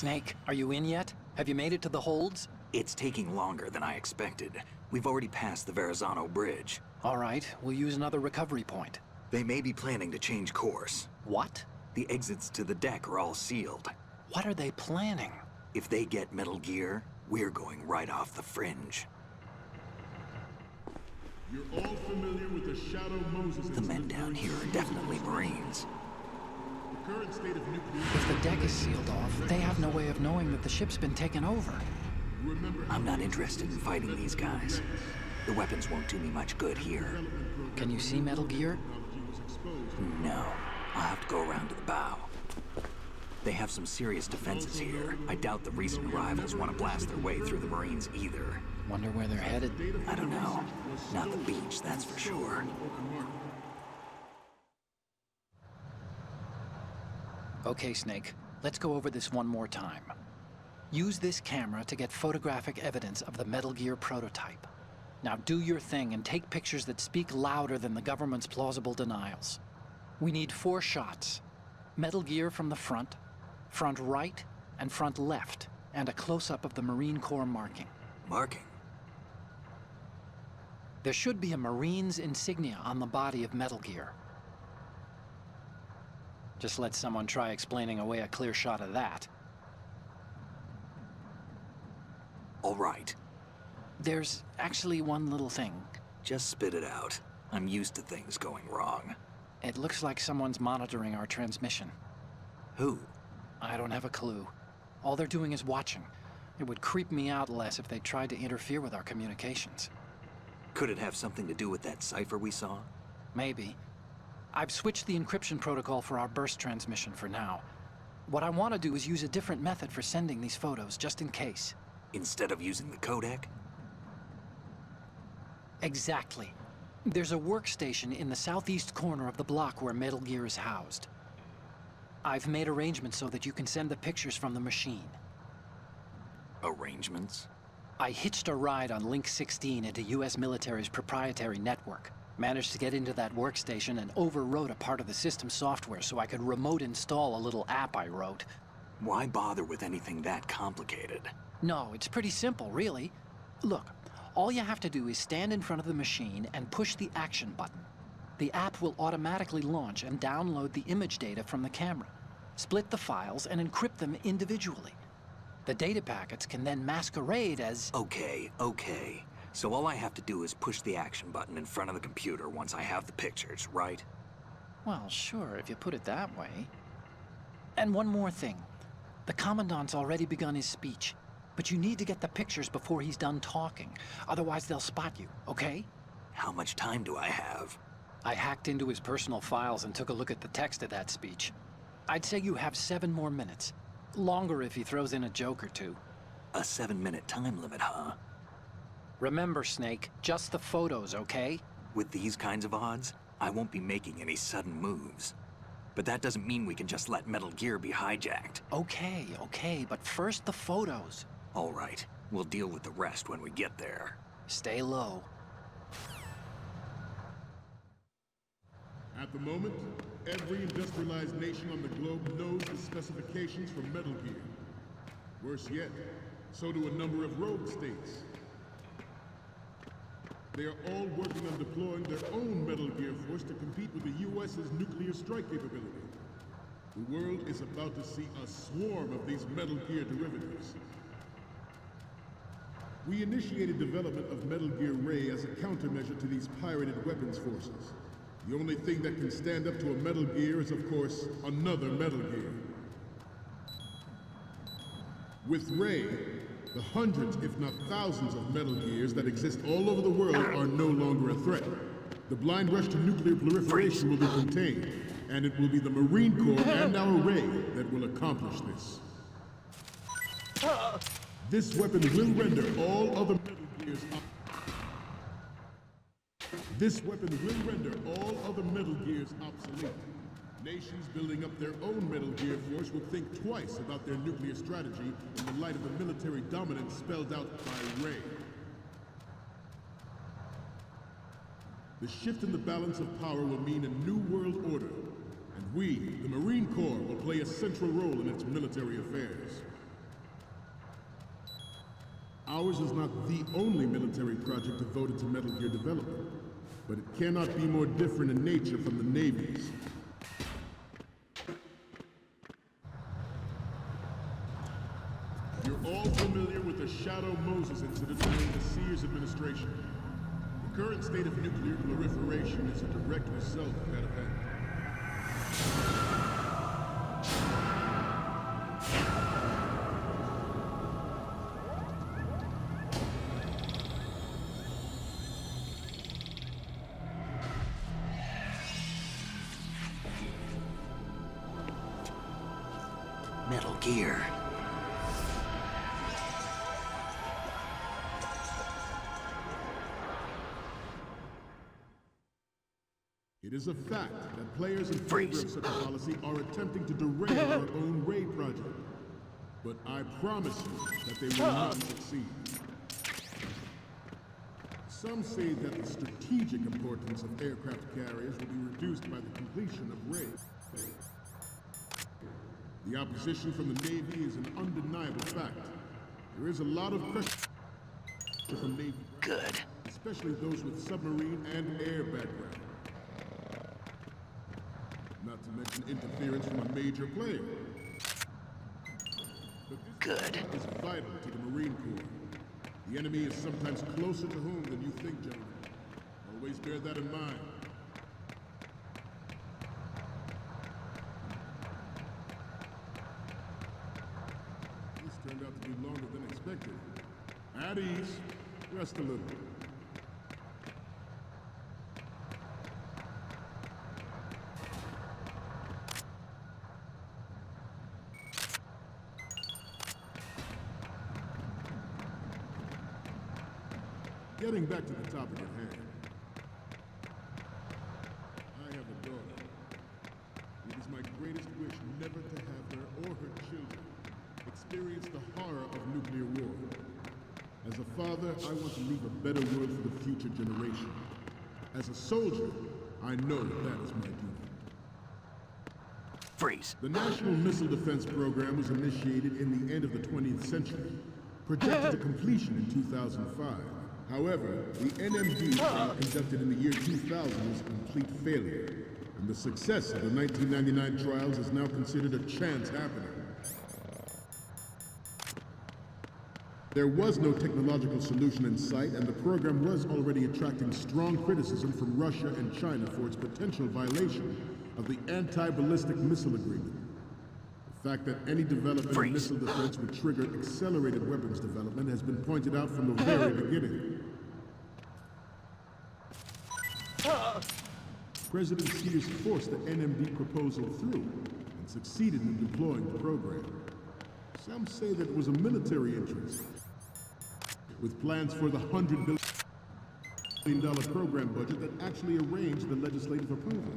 Snake, are you in yet? Have you made it to the holds? It's taking longer than I expected. We've already passed the Verrazano Bridge. All right, we'll use another recovery point. They may be planning to change course. What? The exits to the deck are all sealed. What are they planning? If they get Metal Gear, we're going right off the fringe. You're all familiar with the Shadow Moses The men down here are definitely Marines. The current state of nuclear... If the deck is sealed off, they have no way of knowing that the ship's been taken over. I'm not interested in fighting these guys. The weapons won't do me much good here. Can you see Metal Gear? No. I'll have to go around to the bow. They have some serious defenses here. I doubt the recent arrivals want to blast their way through the Marines either. Wonder where they're headed? I don't know. Not the beach, that's for sure. Okay, Snake. Let's go over this one more time. Use this camera to get photographic evidence of the Metal Gear prototype. Now do your thing and take pictures that speak louder than the government's plausible denials. We need 4 shots. Metal Gear from the front right, and front left, and a close-up of the Marine Corps marking. Marking? There should be a Marine's insignia on the body of Metal Gear. Just let someone try explaining away a clear shot of that. All right. There's actually one little thing. Just spit it out. I'm used to things going wrong. It looks like someone's monitoring our transmission. Who? I don't have a clue. All they're doing is watching. It would creep me out less if they tried to interfere with our communications. Could it have something to do with that cipher we saw? Maybe. I've switched the encryption protocol for our burst transmission for now. What I want to do is use a different method for sending these photos, just in case. Instead of using the codec? Exactly. There's a workstation in the southeast corner of the block where Metal Gear is housed. I've made arrangements so that you can send the pictures from the machine. Arrangements? I hitched a ride on Link 16 into US military's proprietary network. Managed to get into that workstation and overwrote a part of the system software so I could remote install a little app I wrote. Why bother with anything that complicated? No, it's pretty simple, really. Look, all you have to do is stand in front of the machine and push the action button. The app will automatically launch and download the image data from the camera, split the files, and encrypt them individually. The data packets can then masquerade as... Okay. So all I have to do is push the action button in front of the computer once I have the pictures, right? Well, sure, if you put it that way. And one more thing. The Commandant's already begun his speech, but you need to get the pictures before he's done talking. Otherwise, they'll spot you, okay? How much time do I have? I hacked into his personal files and took a look at the text of that speech. I'd say you have 7 more minutes. Longer if he throws in a joke or two. A 7-minute time limit, huh? Remember, Snake, just the photos, okay? With these kinds of odds, I won't be making any sudden moves. But that doesn't mean we can just let Metal Gear be hijacked. Okay, but first the photos. All right, we'll deal with the rest when we get there. Stay low. At the moment, every industrialized nation on the globe knows the specifications for Metal Gear. Worse yet, so do a number of rogue states. They are all working on deploying their own Metal Gear force to compete with the U.S.'s nuclear strike capability. The world is about to see a swarm of these Metal Gear derivatives. We initiated development of Metal Gear Ray as a countermeasure to these pirated weapons forces. The only thing that can stand up to a Metal Gear is, of course, another Metal Gear. With Ray, the hundreds, if not thousands, of Metal Gears that exist all over the world are no longer a threat. The blind rush to nuclear proliferation will be contained, and it will be the Marine Corps and our Ray that will accomplish this. This weapon will render all other Metal Gears obsolete. Nations building up their own Metal Gear force will think twice about their nuclear strategy in the light of the military dominance spelled out by Ray. The shift in the balance of power will mean a new world order, and we, the Marine Corps, will play a central role in its military affairs. Ours is not the only military project devoted to Metal Gear development, but it cannot be more different in nature from the Navy's. You're all familiar with the Shadow Moses incident during the Sears administration. The current state of nuclear proliferation is a direct result of that event. Metal Gear. It is a fact that players in favor Freeze. of such a policy are attempting to derail our own Ray project. But I promise you that they will not succeed. Some say that the strategic importance of aircraft carriers will be reduced by the completion of Ray. The opposition from the Navy is an undeniable fact. There is a lot of pressure from Navy, Good. especially those with submarine and air background. Not to mention interference from a major player. But this Good. is vital to the Marine Corps. The enemy is sometimes closer to home than you think, gentlemen. Always bear that in mind. This turned out to be longer than expected. At ease. Rest a little. Getting back to the topic at hand. I have a daughter. It is my greatest wish never to have her or her children experience the horror of nuclear war. As a father, I want to leave a better world for the future generation. As a soldier, I know that is my duty. Freeze. The National Missile Defense Program was initiated in the end of the 20th century, projected to completion in 2005. However, the NMD trial conducted in the year 2000 was a complete failure, and the success of the 1999 trials is now considered a chance happening. There was no technological solution in sight, and the program was already attracting strong criticism from Russia and China for its potential violation of the Anti-Ballistic Missile Agreement. The fact that any development in missile defense would trigger accelerated weapons development has been pointed out from the very beginning. President Sears forced the NMD proposal through and succeeded in deploying the program. Some say that it was a military interest, with plans for the $100 billion program budget that actually arranged the legislative approval.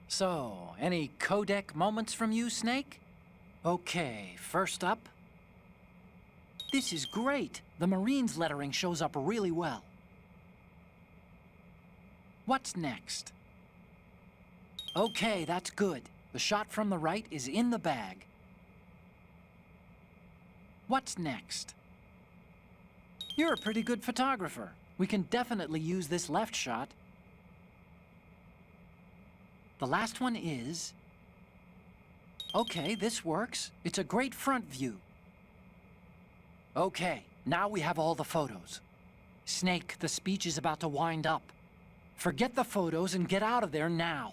So, any codec moments from you, Snake? Okay, first up. This is great. The Marines lettering shows up really well. What's next? Okay, that's good. The shot from the right is in the bag. What's next? You're a pretty good photographer. We can definitely use this left shot. The last one is... Okay, this works. It's a great front view. Okay, now we have all the photos. Snake, the speech is about to wind up. Forget the photos and get out of there now.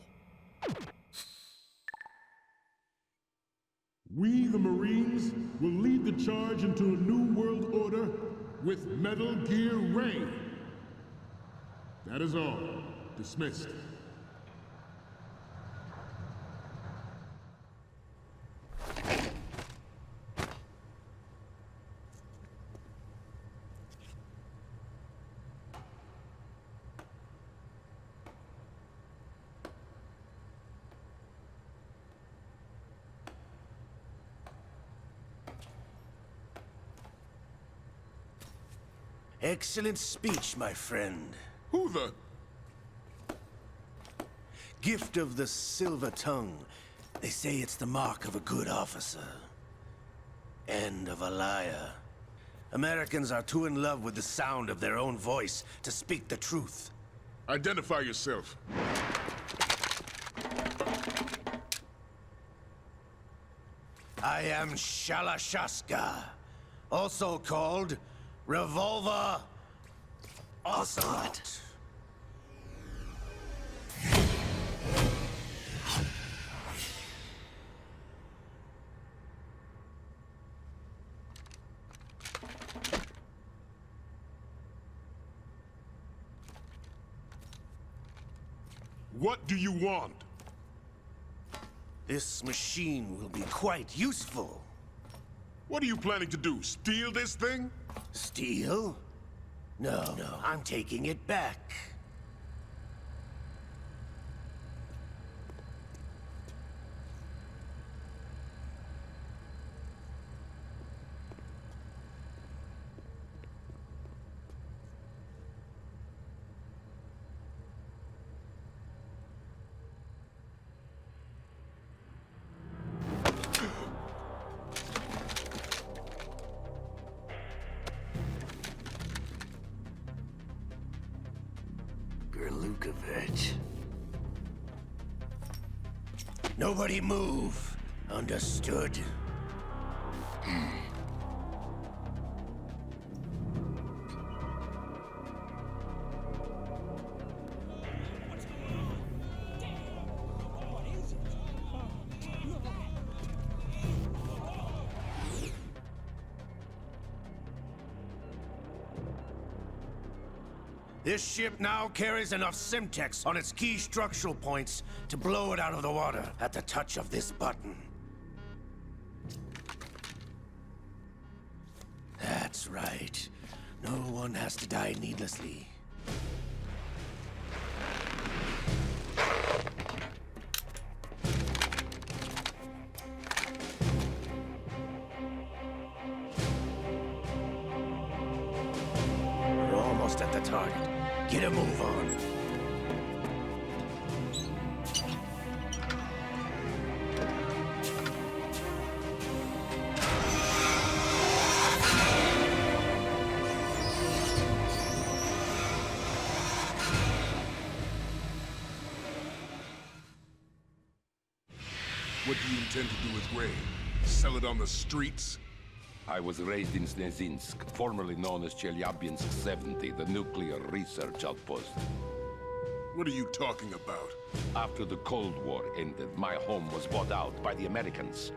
We, the Marines, will lead the charge into a new world order with Metal Gear Ray. That is all. Dismissed. Excellent speech, my friend. Who the? Gift of the silver tongue. They say it's the mark of a good officer. And of a liar. Americans are too in love with the sound of their own voice to speak the truth. Identify yourself. I am Shalashaska, also called Revolver Ocelot. What do you want? This machine will be quite useful. What are you planning to do? Steal this thing? Steal? No, I'm taking it back. Lukovich. Nobody move. Understood? This ship now carries enough Simtex on its key structural points to blow it out of the water at the touch of this button. That's right. No one has to die needlessly. We're almost at the target. Get a move on. What do you intend to do with Ray? Sell it on the streets? I was raised in Snezinsk, formerly known as Chelyabinsk 70, the nuclear research outpost. What are you talking about? After the Cold War ended, my home was bought out by the Americans.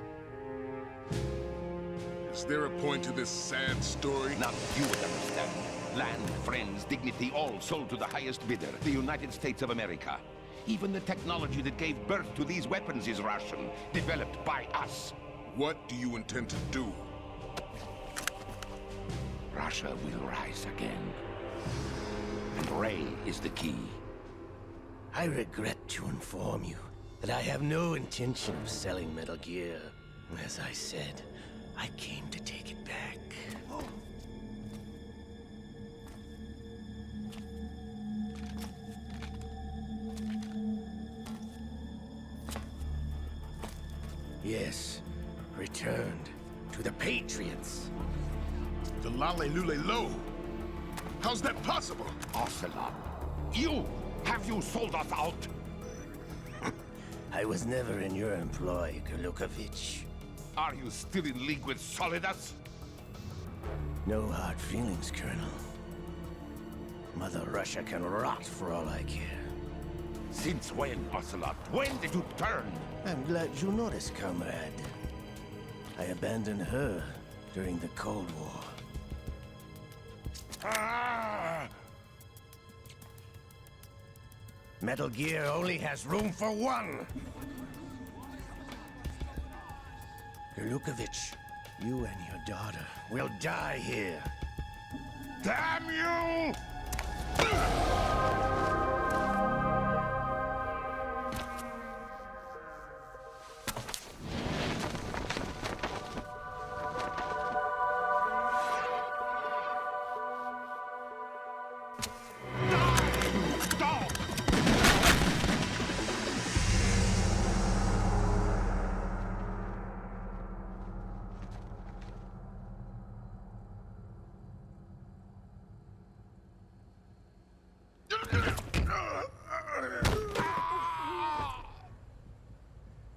Is there a point to this sad story? None you would understand. Land, friends, dignity, all sold to the highest bidder, the United States of America. Even the technology that gave birth to these weapons is Russian, developed by us. What do you intend to do? Russia will rise again. And Ray is the key. I regret to inform you that I have no intention of selling Metal Gear. As I said, I came to take it back. Yes, returned to the Patriots. The Lale Lule Lo? How's that possible? Ocelot, have you sold us out? I was never in your employ, Lukovich. Are you still in league with Solidus? No hard feelings, Colonel. Mother Russia can rot for all I care. Since when, Ocelot? When did you turn? I'm glad you noticed, comrade. I abandoned her during the Cold War. Ah! Metal Gear only has room for one! Gerlukovich, you and your daughter will die here. Damn you! Stop!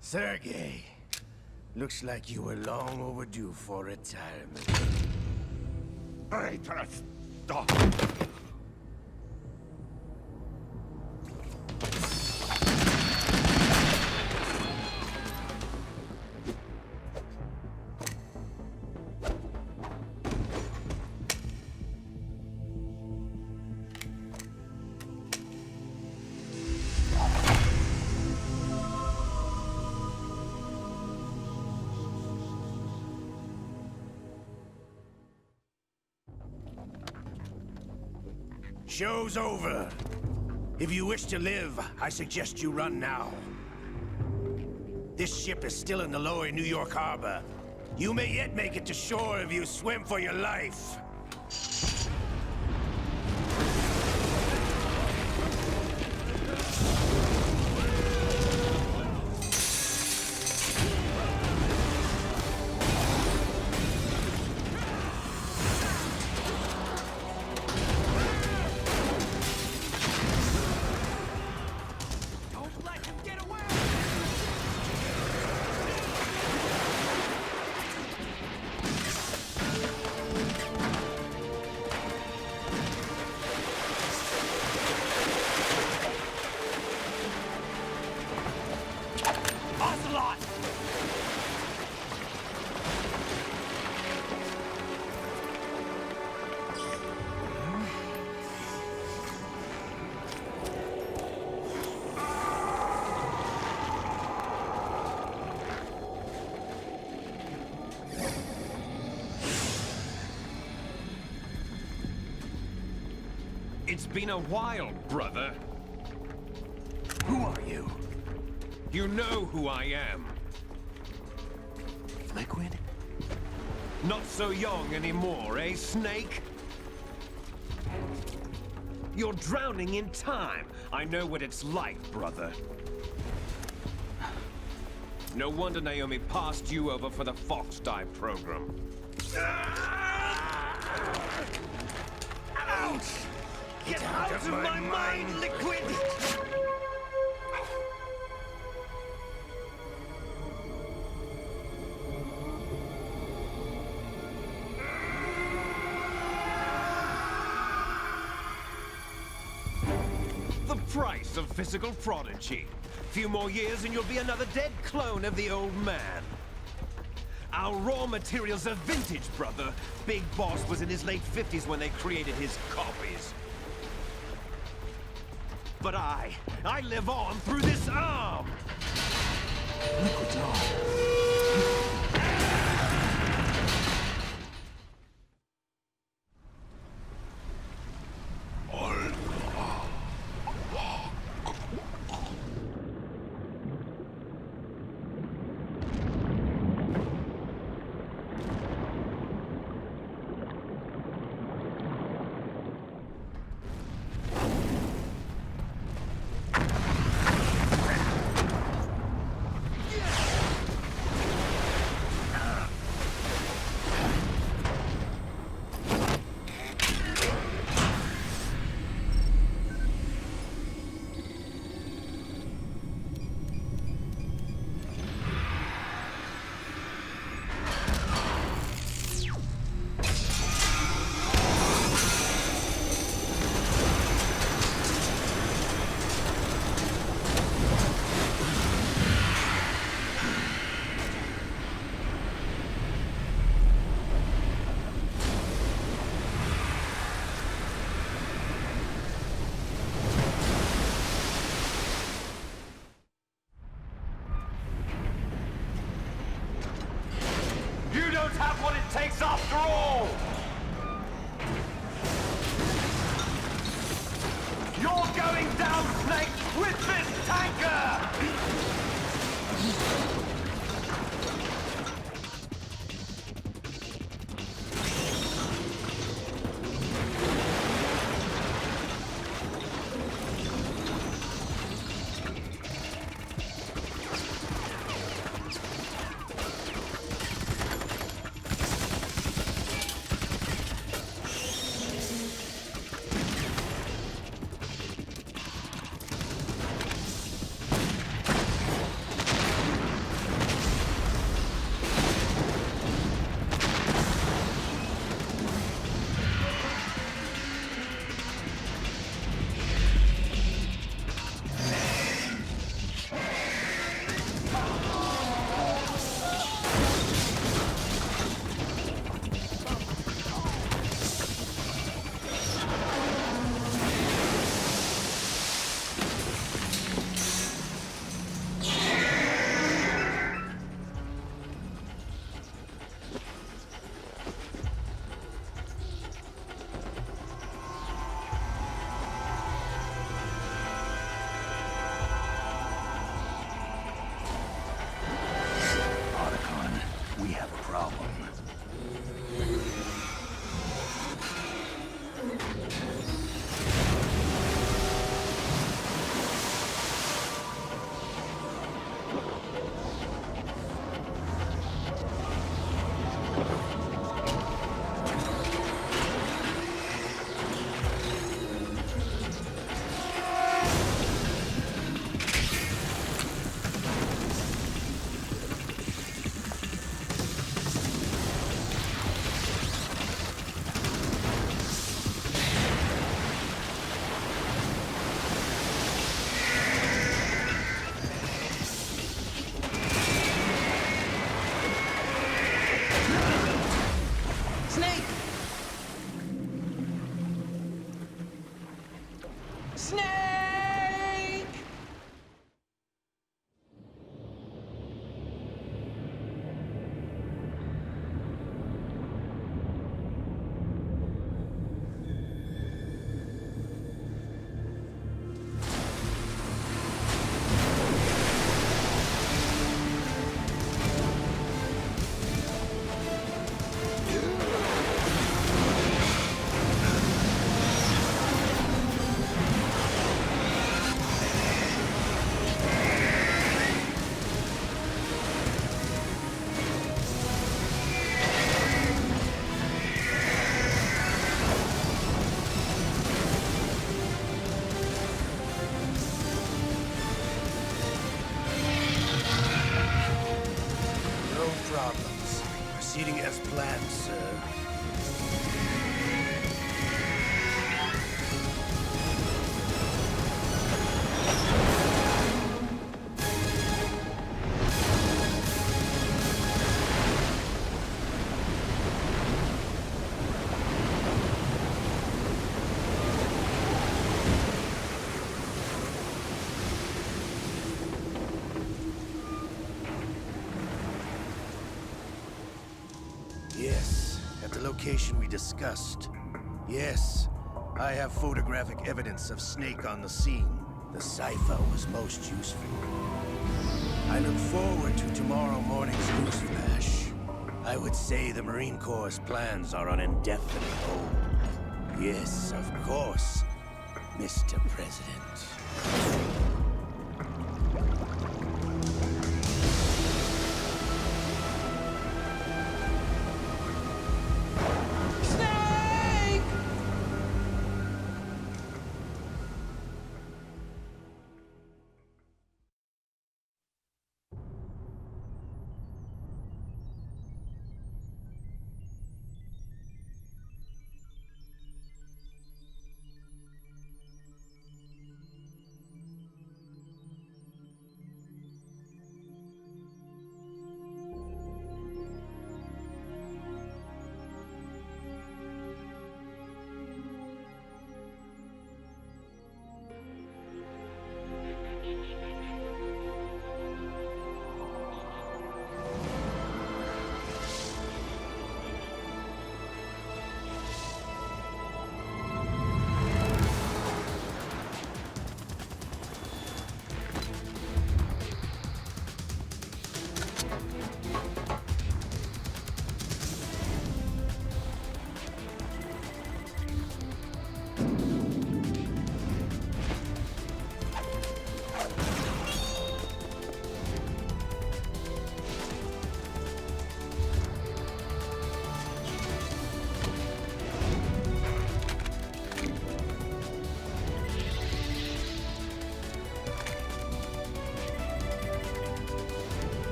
Sergei, looks like you were long overdue for retirement. Traitorous dog! Show's over. If you wish to live, I suggest you run now. This ship is still in the lower New York harbor. You may yet make it to shore if you swim for your life. It's been a while, brother. Who are you? You know who I am. Liquid? Not so young anymore, eh, Snake? You're drowning in time. I know what it's like, brother. No wonder Naomi passed you over for the Fox Dive program. Ouch! Get out of my mind, Liquid! The price of physical prodigy. Few more years and you'll be another dead clone of the old man. Our raw materials are vintage, brother. Big Boss was in his late 50s when they created his copies. But I live on through this arm! Liquid's on. as planned, sir. Yes, at the location we discussed. Yes, I have photographic evidence of Snake on the scene. The cipher was most useful. I look forward to tomorrow morning's newsflash. I would say the Marine Corps' plans are on indefinite hold. Yes, of course, Mr. President.